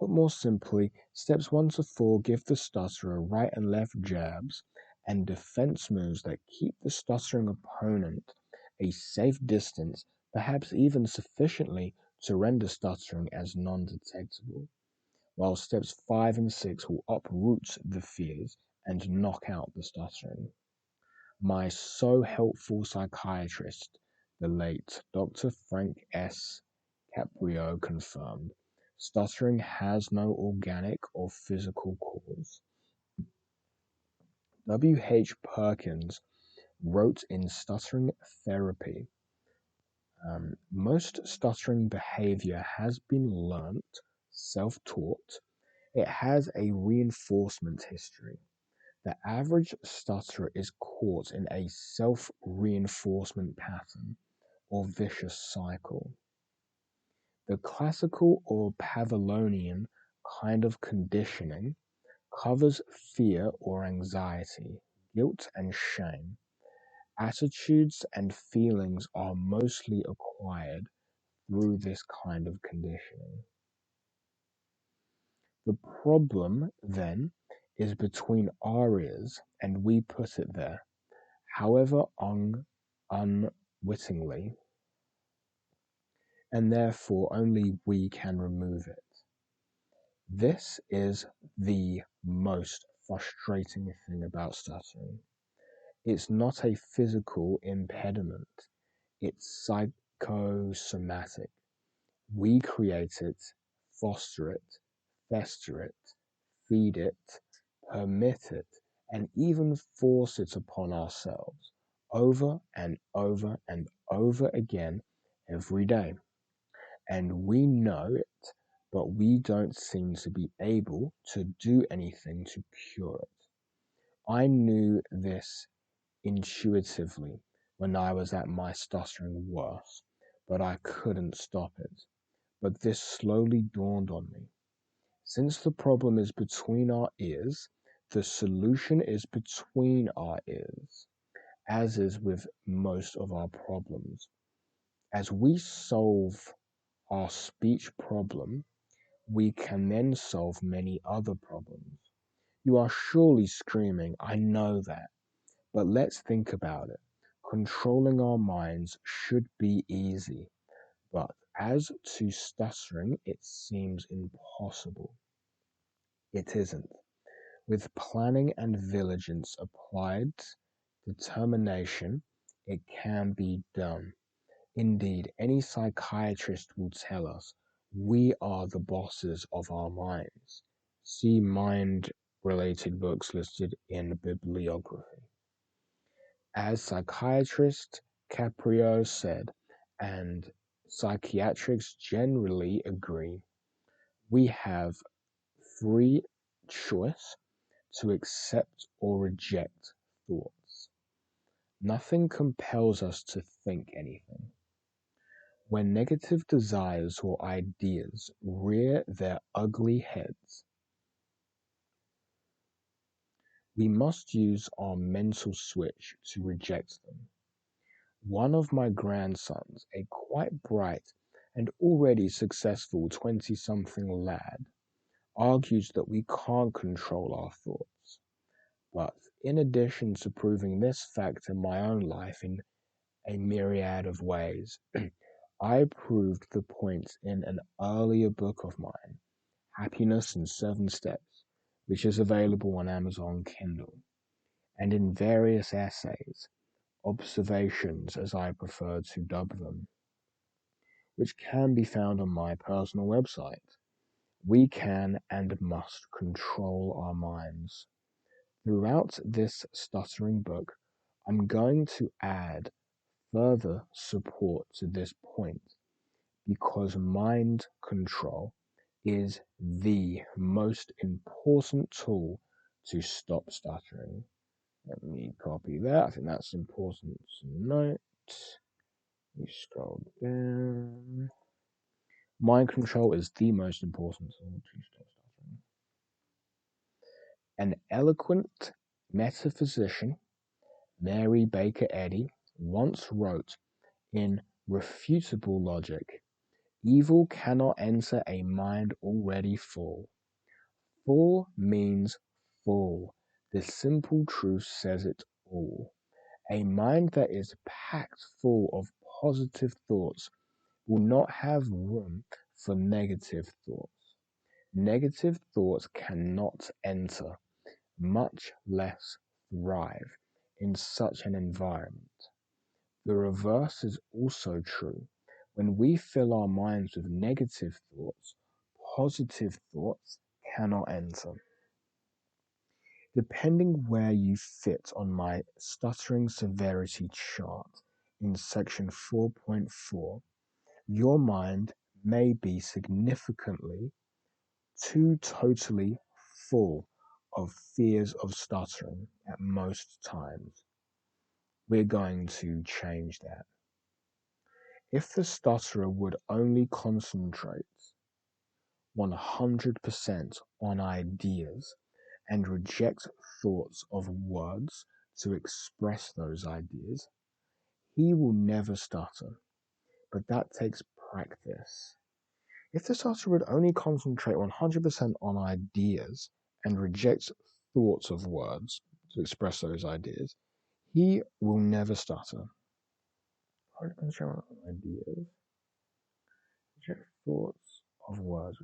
Put more simply, steps 1 to 4 give the stutterer right and left jabs and defense moves that keep the stuttering opponent a safe distance, perhaps even sufficiently to render stuttering as non-detectable, while steps 5 and 6 will uproot the fears and knock out the stuttering. My so helpful psychiatrist, the late Dr. Frank S. Caprio, confirmed stuttering has no organic or physical cause. W. H. Perkins wrote in Stuttering Therapy, most stuttering behavior has been learnt, self-taught. It has a reinforcement history. The average stutterer is caught in a self-reinforcement pattern or vicious cycle. The classical or Pavlovian kind of conditioning covers fear or anxiety, guilt and shame. Attitudes and feelings are mostly acquired through this kind of conditioning. The problem, then, is between our ears and we put it there, however unwittingly, and therefore only we can remove it. This is the most frustrating thing about stuttering. It's not a physical impediment, it's psychosomatic. We create it, foster it, fester it, feed it, permit it, and even force it upon ourselves over and over and over again every day. And we know it, but we don't seem to be able to do anything to cure it. I knew this intuitively when I was at my stuttering worst, but I couldn't stop it. But this slowly dawned on me. Since the problem is between our ears, the solution is between our ears, as is with most of our problems. As we solve our speech problem, we can then solve many other problems. You are surely screaming, I know that, but let's think about it. Controlling our minds should be easy, but as to stuttering, it seems impossible. It isn't. With planning and diligence applied, determination, it can be done. Indeed, any psychiatrist will tell us we are the bosses of our minds. See mind related books listed in bibliography. As psychiatrist Caprio said, and psychiatrists generally agree, we have free choice to accept or reject thoughts. Nothing compels us to think anything. When negative desires or ideas rear their ugly heads, we must use our mental switch to reject them. One of my grandsons, a quite bright and already successful 20-something lad, argues that we can't control our thoughts. But in addition to proving this fact in my own life in a myriad of ways, I proved the point in an earlier book of mine, Happiness in 7 Steps, which is available on Amazon Kindle, and in various essays, observations as I prefer to dub them, which can be found on my personal website. We can and must control our minds. Throughout this stuttering book, I'm going to add further support to this point because mind control is the most important tool to stop stuttering. Let me copy that. I think that's important to note. You scroll down. Mind control is the most important tool to stop stuttering. An eloquent metaphysician, Mary Baker Eddy, once wrote in Refutable Logic, evil cannot enter a mind already full. Full means full. The simple truth says it all. A mind that is packed full of positive thoughts will not have room for negative thoughts. Negative thoughts cannot enter, much less thrive, in such an environment. The reverse is also true. When we fill our minds with negative thoughts, positive thoughts cannot enter. Depending where you fit on my stuttering severity chart in section 4.4, your mind may be significantly too totally full of fears of stuttering at most times. We're going to change that. If the stutterer would only concentrate 100% on ideas and reject thoughts of words to express those ideas, he will never stutter. But that takes practice. If the stutterer would only concentrate 100% on ideas and reject thoughts of words to express those ideas, he will never stutter. Ideas, project thoughts of words.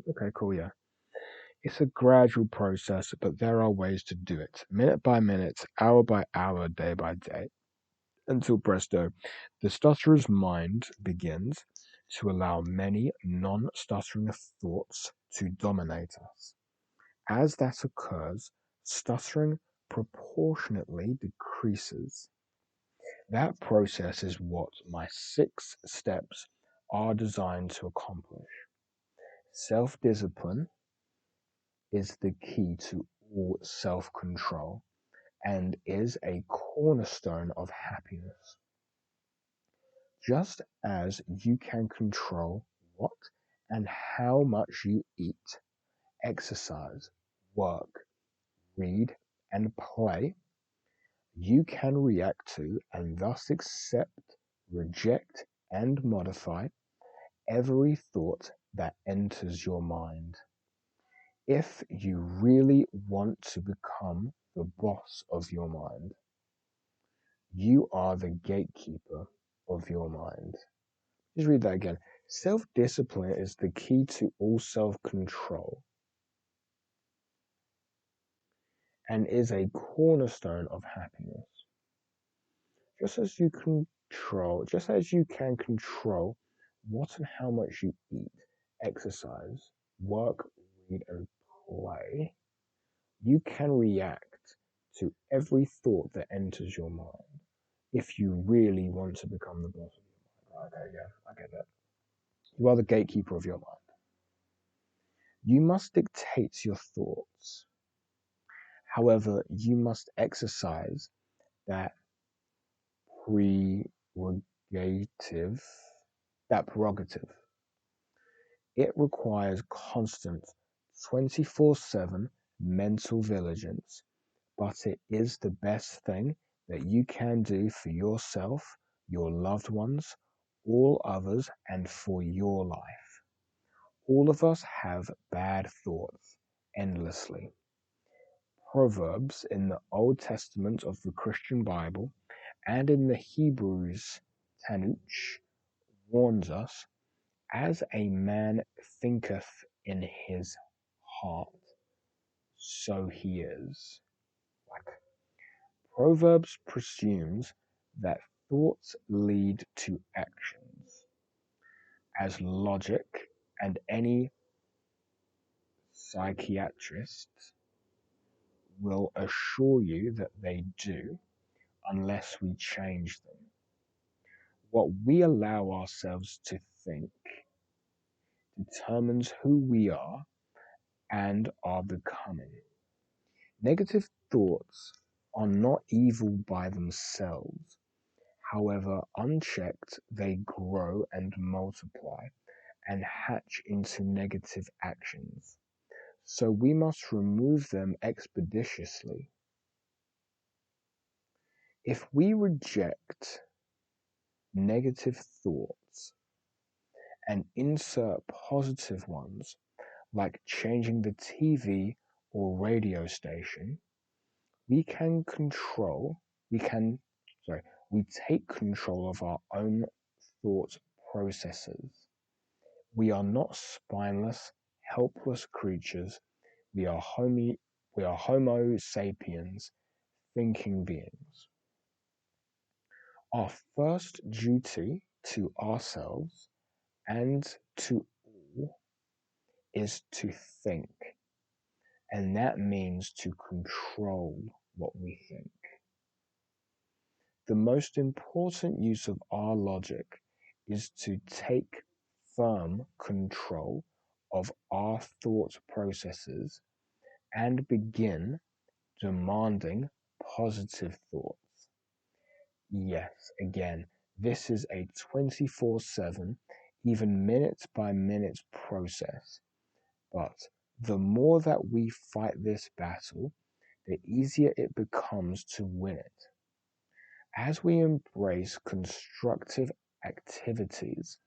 Okay, cool, yeah. It's a gradual process, but there are ways to do it, minute by minute, hour by hour, day by day, until presto, the stutterer's mind begins to allow many non stuttering thoughts to dominate us. As that occurs, stuttering proportionately decreases. That process is what my 6 steps are designed to accomplish. Self discipline is the key to all self control and is a cornerstone of happiness. Just as you can control what and how much you eat, exercise, work, read, and play, you can react to and thus accept, reject, and modify every thought that enters your mind. If you really want to become the boss of your mind, you are the gatekeeper of your mind. Just read that again. Self discipline is the key to all self control and is a cornerstone of happiness. Just as you can control what and how much you eat, exercise, work, read, and play, you can react to every thought that enters your mind if you really want to become the boss of your mind. Okay, yeah, I get that. You are the gatekeeper of your mind. You must dictate your thoughts. However, you must exercise that prerogative. That prerogative. It requires constant 24/7 mental vigilance, but it is the best thing that you can do for yourself, your loved ones, all others, and for your life. All of us have bad thoughts endlessly. Proverbs in the Old Testament of the Christian Bible and in the Hebrews Tanakh warns us, as a man thinketh in his heart, so he is. Like Proverbs presumes that thoughts lead to actions, as logic and any psychiatrist will assure you that they do unless we change them. What we allow ourselves to think determines who we are and are becoming. Negative thoughts are not evil by themselves. However, unchecked, they grow and multiply and hatch into negative actions. So we must remove them expeditiously. If we reject negative thoughts and insert positive ones, like changing the TV or radio station, we can control, we can, sorry, we take control of our own thought processes. We are not spineless, helpless creatures. We are Homo sapiens, thinking beings. Our first duty to ourselves and to all is to think, and that means to control what we think. The most important use of our logic is to take firm control of our thought processes and begin demanding positive thoughts. Yes, again, this is a 24/7, even minute by minute process. But the more that we fight this battle, the easier it becomes to win it. As we embrace constructive activities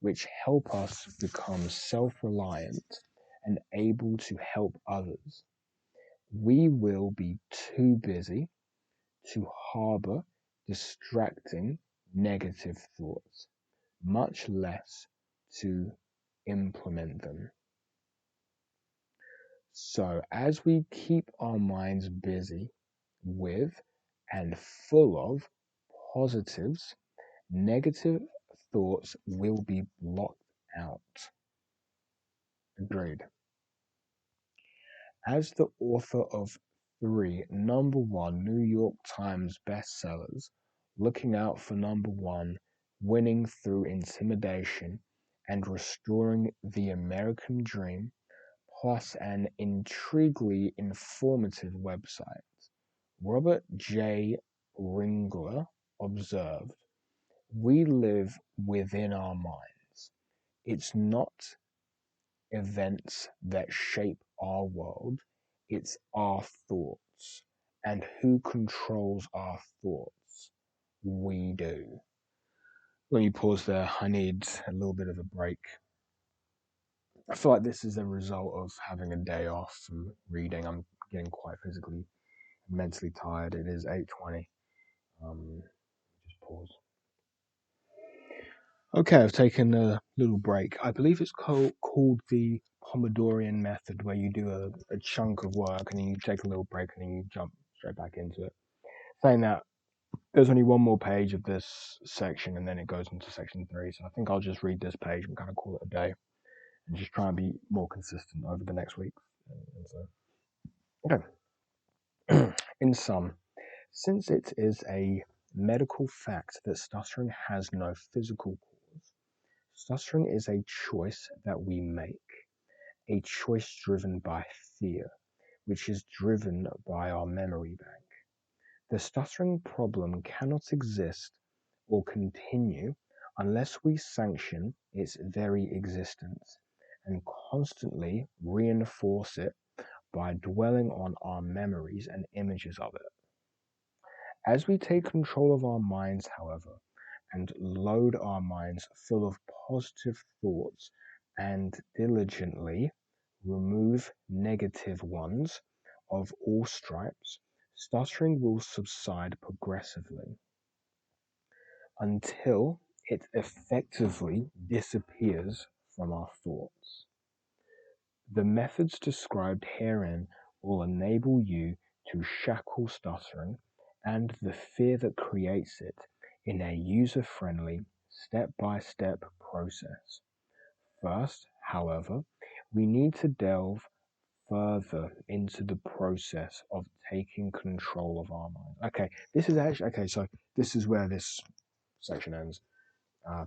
which help us become self reliant and able to help others, we will be too busy to harbor distracting negative thoughts, much less to implement them. So, as we keep our minds busy with and full of positives, negative thoughts will be blocked out. Agreed. As the author of three number one New York Times bestsellers, Looking Out for Number One, Winning Through Intimidation, and Restoring the American Dream, plus an intriguingly informative website, Robert J. Ringler observed, we live within our minds. It's not events that shape our world, it's our thoughts. And who controls our thoughts? We do. Let me pause there. I need a little bit of a break. I feel like this is a result of having a day off from reading. I'm getting quite physically and mentally tired. It is 8:20. Just pause. Okay, I've taken a little break. I believe it's called the Pomodorian method, where you do a chunk of work and then you take a little break and then you jump straight back into it. Saying that, there's only one more page of this section and then it goes into section 3. So I think I'll just read this page and kind of call it a day and just try and be more consistent over the next week. And so, okay. In sum, since it is a medical fact that stuttering has no physical cause, stuttering is a choice that we make, a choice driven by fear, which is driven by our memory bank. The stuttering problem cannot exist or continue unless we sanction its very existence and constantly reinforce it by dwelling on our memories and images of it. As we take control of our minds, however, and load our minds full of positive thoughts and diligently remove negative ones of all stripes, stuttering will subside progressively until it effectively disappears from our thoughts. The methods described herein will enable you to shackle stuttering and the fear that creates it in a user-friendly, step-by-step process. First, however, we need to delve further into the process of taking control of our mind. Okay, this is actually okay. So this is where this section ends.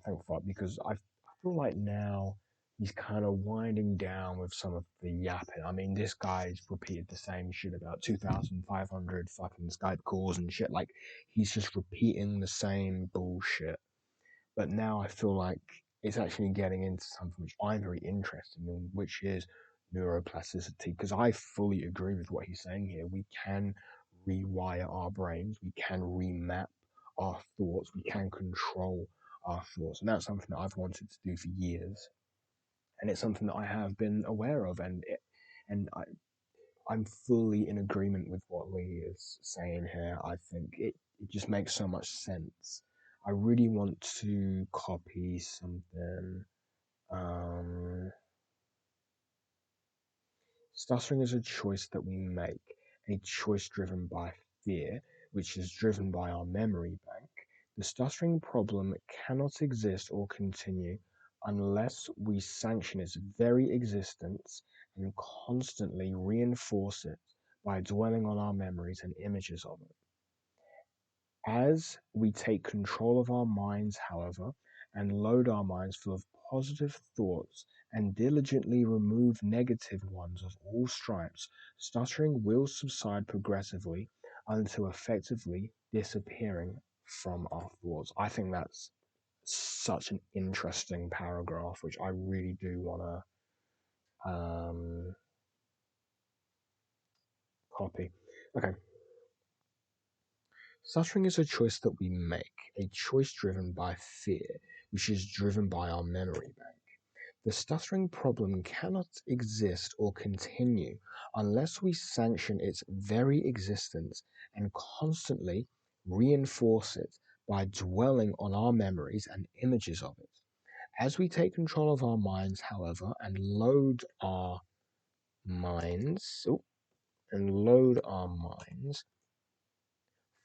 Thank God, because I feel like now he's kind of winding down with some of the yapping. I mean, this guy's repeated the same shit about 2,500 fucking Skype calls and shit. Like, he's just repeating the same bullshit. But now I feel like it's actually getting into something which I'm very interested in, which is neuroplasticity. Because I fully agree with what he's saying here. We can rewire our brains, we can remap our thoughts, we can control our thoughts. And that's something that I've wanted to do for years. And it's something that I have been aware of. I'm fully in agreement with what Lee is saying here. I think it just makes so much sense. I really want to copy something. Um, Stuttering is a choice that we make, a choice driven by fear, which is driven by our memory bank. The stuttering problem cannot exist or continue unless we sanction its very existence and constantly reinforce it by dwelling on our memories and images of it. As we take control of our minds, however, and load our minds full of positive thoughts and diligently remove negative ones of all stripes, stuttering will subside progressively until effectively disappearing from our thoughts. I think that's such an interesting paragraph, which I really do want to copy. Okay. Stuttering is a choice that we make, a choice driven by fear, which is driven by our memory bank. The stuttering problem cannot exist or continue unless we sanction its very existence and constantly reinforce it by dwelling on our memories and images of it. As we take control of our minds, however, minds, oh, and load our minds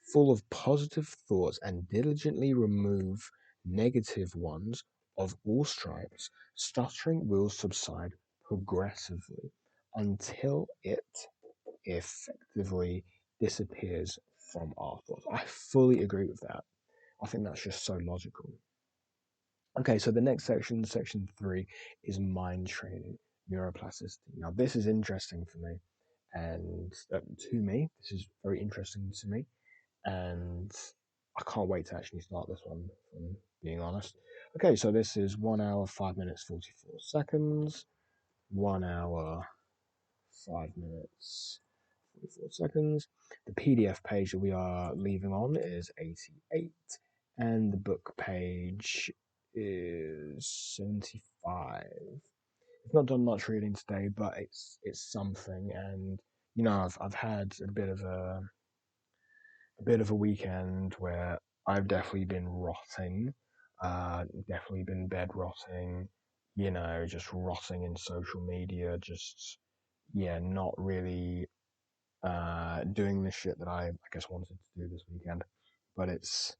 full of positive thoughts and diligently remove negative ones of all stripes, stuttering will subside progressively until it effectively disappears from our thoughts. I fully agree with that. I think that's just so logical. Okay, so the next section, section three, is mind training, neuroplasticity. Now, this is interesting for me, and to me, this is very interesting to me, and I can't wait to actually start this one, from being honest. Okay, so this is 1 hour, 5 minutes, 44 seconds. 1 hour, 5 minutes, 44 seconds. The PDF page that we are leaving on is 88, and the book page is 75. I've not done much reading today, but it's something, and I've had a bit of a weekend where I've definitely been rotting, definitely been bed rotting, just rotting in social media, just yeah, not really doing the shit that I guess wanted to do this weekend. But it's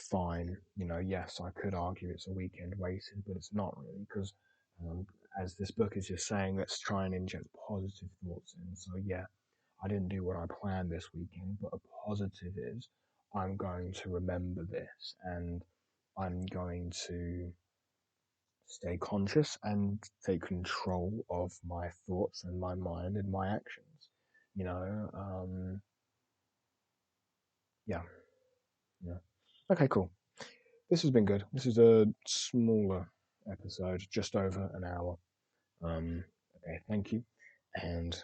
fine. Yes, I could argue it's a weekend wasted, but it's not really because, um, as this book is just saying, let's try and inject positive thoughts in. So yeah, I didn't do what I planned this weekend, but a positive is I'm going to remember this and I'm going to stay conscious and take control of my thoughts and my mind and my actions. You know, yeah, yeah. Okay, cool. This has been good. This is a smaller episode, just over an hour. Okay, thank you, and